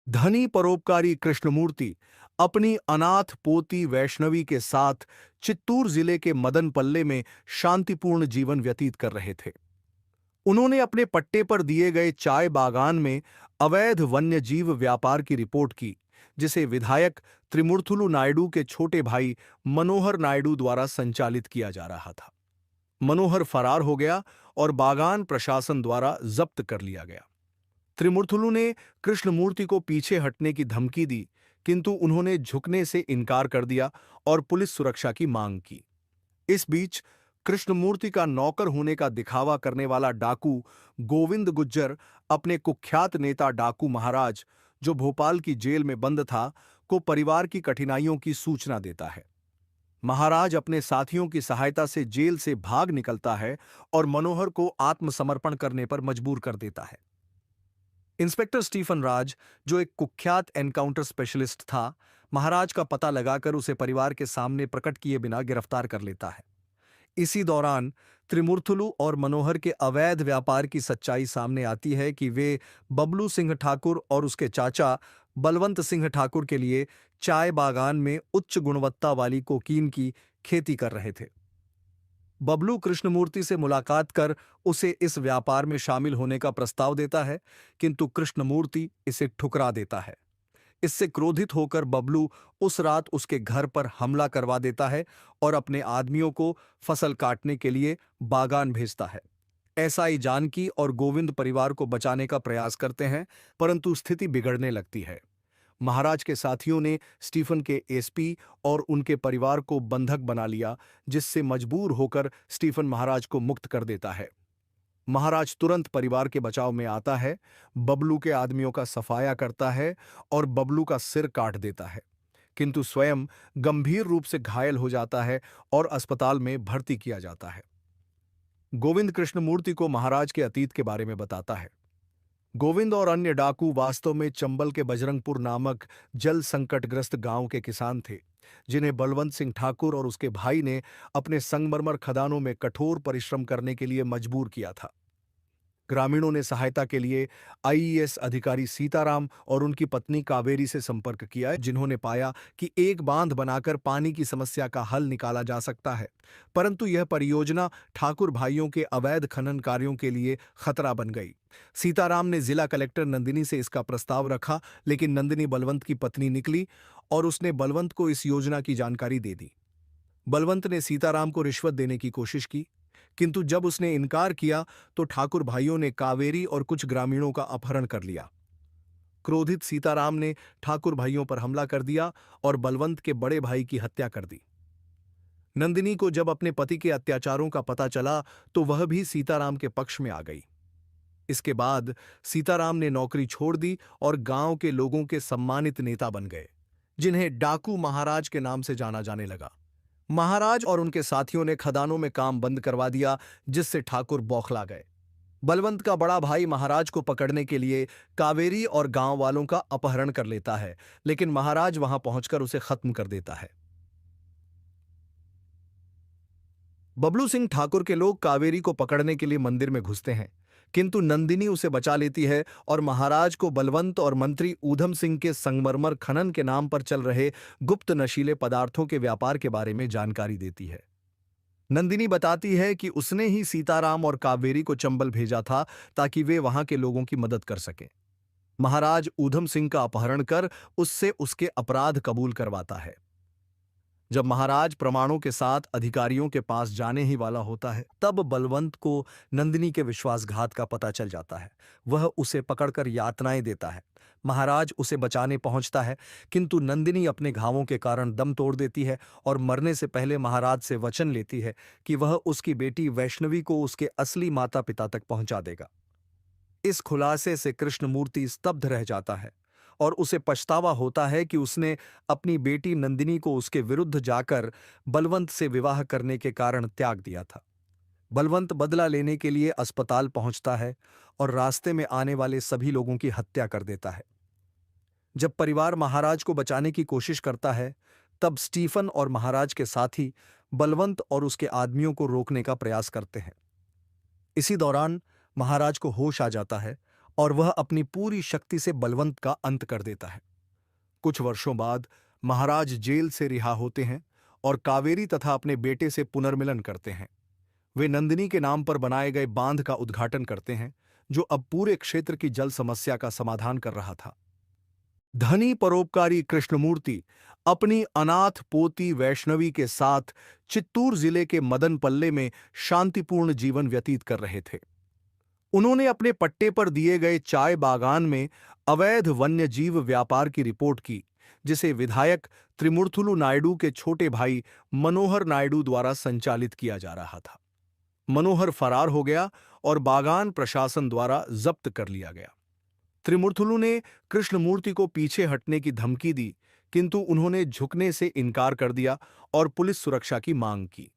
धनी परोपकारी कृष्णमूर्ति अपनी अनाथ पोती वैष्णवी के साथ चित्तूर जिले के मदनपल्ले में शांतिपूर्ण जीवन व्यतीत कर रहे थे। उन्होंने अपने पट्टे पर दिए गए चाय बागान में अवैध वन्यजीव व्यापार की रिपोर्ट की, जिसे विधायक त्रिमूर्तुलु नायडू के छोटे भाई मनोहर नायडू द्वारा संचालित किया जा रहा था। मनोहर फरार हो गया और बागान प्रशासन द्वारा जब्त कर लिया गया। त्रिमूर्तुलु ने कृष्णमूर्ति को पीछे हटने की धमकी दी, किंतु उन्होंने झुकने से इनकार कर दिया और पुलिस सुरक्षा की मांग की। इस बीच कृष्णमूर्ति का नौकर होने का दिखावा करने वाला डाकू गोविंद गुज्जर अपने कुख्यात नेता डाकू महाराज, जो भोपाल की जेल में बंद था, को परिवार की कठिनाइयों की सूचना देता है। महाराज अपने साथियों की सहायता से जेल से भाग निकलता है और मनोहर को आत्मसमर्पण करने पर मजबूर कर देता है। इंस्पेक्टर स्टीफन राज, जो एक कुख्यात एनकाउंटर स्पेशलिस्ट था, महाराज का पता लगाकर उसे परिवार के सामने प्रकट किए बिना गिरफ्तार कर लेता है। इसी दौरान त्रिमूर्तुलु और मनोहर के अवैध व्यापार की सच्चाई सामने आती है कि वे बबलू सिंह ठाकुर और उसके चाचा बलवंत सिंह ठाकुर के लिए चाय बागान में उच्च गुणवत्ता वाली कोकीन की खेती कर रहे थे। बबलू कृष्णमूर्ति से मुलाकात कर उसे इस व्यापार में शामिल होने का प्रस्ताव देता है, किंतु कृष्णमूर्ति इसे ठुकरा देता है। इससे क्रोधित होकर बबलू उस रात उसके घर पर हमला करवा देता है और अपने आदमियों को फसल काटने के लिए बागान भेजता है। एसआई जानकी और गोविंद परिवार को बचाने का प्रयास करते हैं, परंतु स्थिति बिगड़ने लगती है। महाराज के साथियों ने स्टीफन के एसपी और उनके परिवार को बंधक बना लिया, जिससे मजबूर होकर स्टीफन महाराज को मुक्त कर देता है। महाराज तुरंत परिवार के बचाव में आता है, बबलू के आदमियों का सफाया करता है और बबलू का सिर काट देता है, किंतु स्वयं गंभीर रूप से घायल हो जाता है और अस्पताल में भर्ती किया जाता है। गोविंद कृष्णमूर्ति को महाराज के अतीत के बारे में बताता है। गोविंद और अन्य डाकू वास्तव में चंबल के बजरंगपुर नामक जल संकटग्रस्त गांव के किसान थे, जिन्हें बलवंत सिंह ठाकुर और उसके भाई ने अपने संगमरमर खदानों में कठोर परिश्रम करने के लिए मजबूर किया था। ग्रामीणों ने सहायता के लिए आईएएस अधिकारी सीताराम और उनकी पत्नी कावेरी से संपर्क किया, जिन्होंने पाया कि एक बांध बनाकर पानी की समस्या का हल निकाला जा सकता है, परंतु यह परियोजना ठाकुर भाइयों के अवैध खनन कार्यों के लिए खतरा बन गई। सीताराम ने जिला कलेक्टर नंदिनी से इसका प्रस्ताव रखा, लेकिन नंदिनी बलवंत की पत्नी निकली और उसने बलवंत को इस योजना की जानकारी दे दी। बलवंत ने सीताराम को रिश्वत देने की कोशिश की, किंतु जब उसने इनकार किया तो ठाकुर भाइयों ने कावेरी और कुछ ग्रामीणों का अपहरण कर लिया। क्रोधित सीताराम ने ठाकुर भाइयों पर हमला कर दिया और बलवंत के बड़े भाई की हत्या कर दी। नंदिनी को जब अपने पति के अत्याचारों का पता चला तो वह भी सीताराम के पक्ष में आ गई। इसके बाद सीताराम ने नौकरी छोड़ दी और गांव के लोगों के सम्मानित नेता बन गए, जिन्हें डाकू महाराज के नाम से जाना जाने लगा। महाराज और उनके साथियों ने खदानों में काम बंद करवा दिया, जिससे ठाकुर बौखला गए। बलवंत का बड़ा भाई महाराज को पकड़ने के लिए कावेरी और गांव वालों का अपहरण कर लेता है, लेकिन महाराज वहां पहुंचकर उसे खत्म कर देता है। बबलू सिंह ठाकुर के लोग कावेरी को पकड़ने के लिए मंदिर में घुसते हैं, किंतु नंदिनी उसे बचा लेती है और महाराज को बलवंत और मंत्री ऊधम सिंह के संगमरमर खनन के नाम पर चल रहे गुप्त नशीले पदार्थों के व्यापार के बारे में जानकारी देती है। नंदिनी बताती है कि उसने ही सीताराम और कावेरी को चंबल भेजा था ताकि वे वहां के लोगों की मदद कर सकें। महाराज ऊधम सिंह का अपहरण कर उससे उसके अपराध कबूल करवाता है। जब महाराज प्रमाणों के साथ अधिकारियों के पास जाने ही वाला होता है, तब बलवंत को नंदिनी के विश्वासघात का पता चल जाता है। वह उसे पकड़कर यातनाएं देता है। महाराज उसे बचाने पहुंचता है, किंतु नंदिनी अपने घावों के कारण दम तोड़ देती है और मरने से पहले महाराज से वचन लेती है कि वह उसकी बेटी वैष्णवी को उसके असली माता पिता तक पहुंचा देगा। इस खुलासे से कृष्णमूर्ति स्तब्ध रह जाता है और उसे पछतावा होता है कि उसने अपनी बेटी नंदिनी को उसके विरुद्ध जाकर बलवंत से विवाह करने के कारण त्याग दिया था। बलवंत बदला लेने के लिए अस्पताल पहुंचता है और रास्ते में आने वाले सभी लोगों की हत्या कर देता है। जब परिवार महाराज को बचाने की कोशिश करता है, तब स्टीफन और महाराज के साथी बलवंत और उसके आदमियों को रोकने का प्रयास करते हैं। इसी दौरान महाराज को होश आ जाता है और वह अपनी पूरी शक्ति से बलवंत का अंत कर देता है। कुछ वर्षों बाद महाराज जेल से रिहा होते हैं और कावेरी तथा अपने बेटे से पुनर्मिलन करते हैं। वे नंदिनी के नाम पर बनाए गए बांध का उद्घाटन करते हैं, जो अब पूरे क्षेत्र की जल समस्या का समाधान कर रहा था। धनी परोपकारी कृष्णमूर्ति अपनी अनाथ पोती वैष्णवी के साथ चित्तूर जिले के मदनपल्ले में शांतिपूर्ण जीवन व्यतीत कर रहे थे। उन्होंने अपने पट्टे पर दिए गए चाय बागान में अवैध वन्य जीव व्यापार की रिपोर्ट की, जिसे विधायक त्रिमूर्तुलु नायडू के छोटे भाई मनोहर नायडू द्वारा संचालित किया जा रहा था। मनोहर फरार हो गया और बागान प्रशासन द्वारा जब्त कर लिया गया। त्रिमूर्तुलु ने कृष्णमूर्ति को पीछे हटने की धमकी दी, किंतु उन्होंने झुकने से इनकार कर दिया और पुलिस सुरक्षा की मांग की।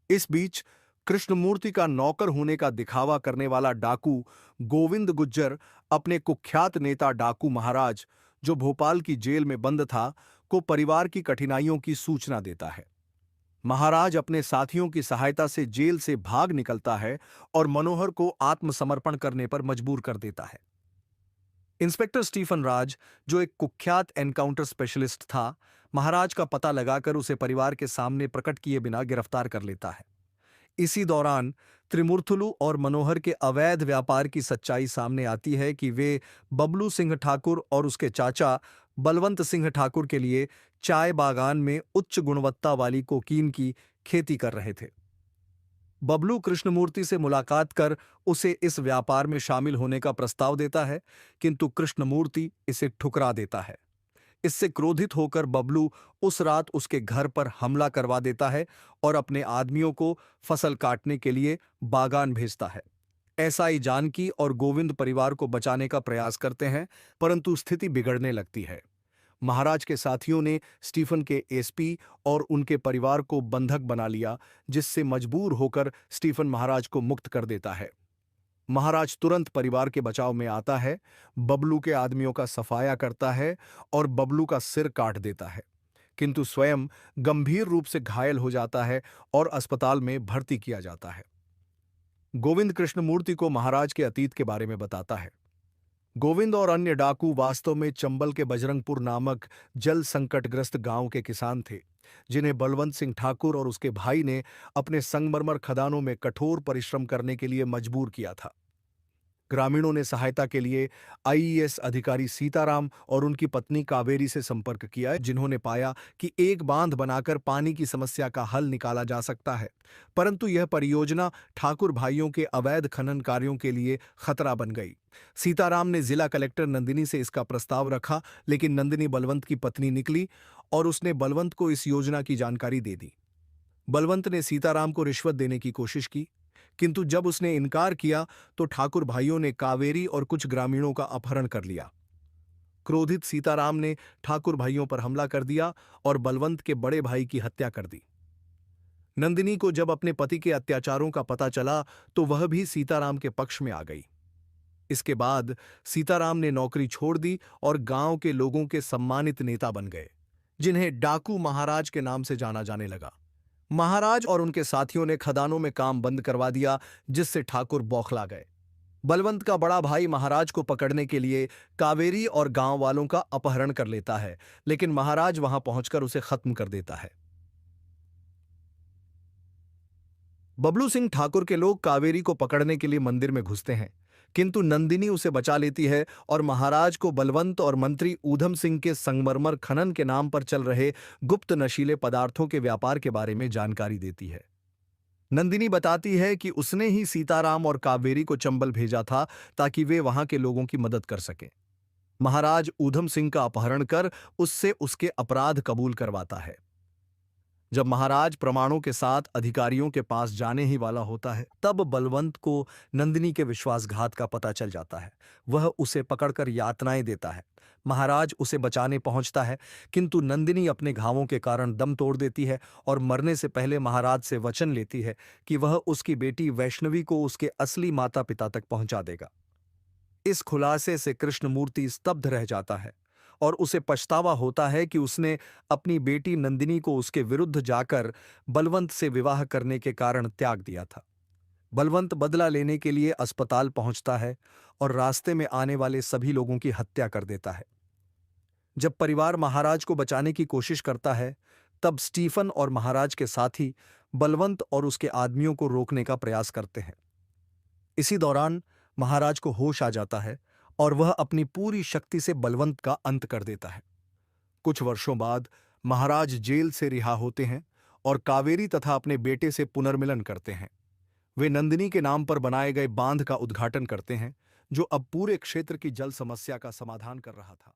इस बीच कृष्णमूर्ति का नौकर होने का दिखावा करने वाला डाकू गोविंद गुज्जर अपने कुख्यात नेता डाकू महाराज, जो भोपाल की जेल में बंद था, को परिवार की कठिनाइयों की सूचना देता है। महाराज अपने साथियों की सहायता से जेल से भाग निकलता है और मनोहर को आत्मसमर्पण करने पर मजबूर कर देता है। इंस्पेक्टर स्टीफन राज, जो एक कुख्यात एनकाउंटर स्पेशलिस्ट था, महाराज का पता लगाकर उसे परिवार के सामने प्रकट किए बिना गिरफ्तार कर लेता है। इसी दौरान त्रिमूर्तुलु और मनोहर के अवैध व्यापार की सच्चाई सामने आती है कि वे बबलू सिंह ठाकुर और उसके चाचा बलवंत सिंह ठाकुर के लिए चाय बागान में उच्च गुणवत्ता वाली कोकीन की खेती कर रहे थे। बबलू कृष्णमूर्ति से मुलाकात कर उसे इस व्यापार में शामिल होने का प्रस्ताव देता है, किंतु कृष्णमूर्ति इसे ठुकरा देता है। इससे क्रोधित होकर बबलू उस रात उसके घर पर हमला करवा देता है और अपने आदमियों को फसल काटने के लिए बागान भेजता है। एसआई जानकी और गोविंद परिवार को बचाने का प्रयास करते हैं, परंतु स्थिति बिगड़ने लगती है। महाराज के साथियों ने स्टीफन के एसपी और उनके परिवार को बंधक बना लिया, जिससे मजबूर होकर स्टीफन महाराज को मुक्त कर देता है। महाराज तुरंत परिवार के बचाव में आता है, बबलू के आदमियों का सफाया करता है और बबलू का सिर काट देता है, किंतु स्वयं गंभीर रूप से घायल हो जाता है और अस्पताल में भर्ती किया जाता है। गोविंद कृष्णमूर्ति को महाराज के अतीत के बारे में बताता है। गोविंद और अन्य डाकू वास्तव में चंबल के बजरंगपुर नामक जल संकटग्रस्त गांव के किसान थे, जिन्हें बलवंत सिंह ठाकुर और उसके भाई ने अपने संगमरमर खदानों में कठोर परिश्रम करने के लिए मजबूर किया था। ग्रामीणों ने सहायता के लिए आईएएस अधिकारी सीताराम और उनकी पत्नी कावेरी से संपर्क किया, जिन्होंने पाया कि एक बांध बनाकर पानी की समस्या का हल निकाला जा सकता है, परंतु यह परियोजना ठाकुर भाइयों के अवैध खनन कार्यों के लिए खतरा बन गई। सीताराम ने जिला कलेक्टर नंदिनी से इसका प्रस्ताव रखा, लेकिन नंदिनी बलवंत की पत्नी निकली और उसने बलवंत को इस योजना की जानकारी दे दी। बलवंत ने सीताराम को रिश्वत देने की कोशिश की, किंतु जब उसने इनकार किया तो ठाकुर भाइयों ने कावेरी और कुछ ग्रामीणों का अपहरण कर लिया। क्रोधित सीताराम ने ठाकुर भाइयों पर हमला कर दिया और बलवंत के बड़े भाई की हत्या कर दी। नंदिनी को जब अपने पति के अत्याचारों का पता चला तो वह भी सीताराम के पक्ष में आ गई। इसके बाद सीताराम ने नौकरी छोड़ दी और गांव के लोगों के सम्मानित नेता बन गए, जिन्हें डाकू महाराज के नाम से जाना जाने लगा। महाराज और उनके साथियों ने खदानों में काम बंद करवा दिया, जिससे ठाकुर बौखला गए। बलवंत का बड़ा भाई महाराज को पकड़ने के लिए कावेरी और गांव वालों का अपहरण कर लेता है, लेकिन महाराज वहां पहुंचकर उसे खत्म कर देता है। बबलू सिंह ठाकुर के लोग कावेरी को पकड़ने के लिए मंदिर में घुसते हैं, किंतु नंदिनी उसे बचा लेती है और महाराज को बलवंत और मंत्री ऊधम सिंह के संगमरमर खनन के नाम पर चल रहे गुप्त नशीले पदार्थों के व्यापार के बारे में जानकारी देती है। नंदिनी बताती है कि उसने ही सीताराम और कावेरी को चंबल भेजा था ताकि वे वहां के लोगों की मदद कर सकें। महाराज ऊधम सिंह का अपहरण कर उससे उसके अपराध कबूल करवाता है। जब महाराज प्रमाणों के साथ अधिकारियों के पास जाने ही वाला होता है, तब बलवंत को नंदिनी के विश्वासघात का पता चल जाता है। वह उसे पकड़कर यातनाएं देता है। महाराज उसे बचाने पहुंचता है, किंतु नंदिनी अपने घावों के कारण दम तोड़ देती है और मरने से पहले महाराज से वचन लेती है कि वह उसकी बेटी वैष्णवी को उसके असली माता पिता तक पहुंचा देगा। इस खुलासे से कृष्णमूर्ति स्तब्ध रह जाता है और उसे पछतावा होता है कि उसने अपनी बेटी नंदिनी को उसके विरुद्ध जाकर बलवंत से विवाह करने के कारण त्याग दिया था। बलवंत बदला लेने के लिए अस्पताल पहुंचता है और रास्ते में आने वाले सभी लोगों की हत्या कर देता है। जब परिवार महाराज को बचाने की कोशिश करता है, तब स्टीफन और महाराज के साथी बलवंत और उसके आदमियों को रोकने का प्रयास करते हैं। इसी दौरान महाराज को होश आ जाता है और वह अपनी पूरी शक्ति से बलवंत का अंत कर देता है। कुछ वर्षों बाद महाराज जेल से रिहा होते हैं और कावेरी तथा अपने बेटे से पुनर्मिलन करते हैं। वे नंदिनी के नाम पर बनाए गए बांध का उद्घाटन करते हैं, जो अब पूरे क्षेत्र की जल समस्या का समाधान कर रहा था।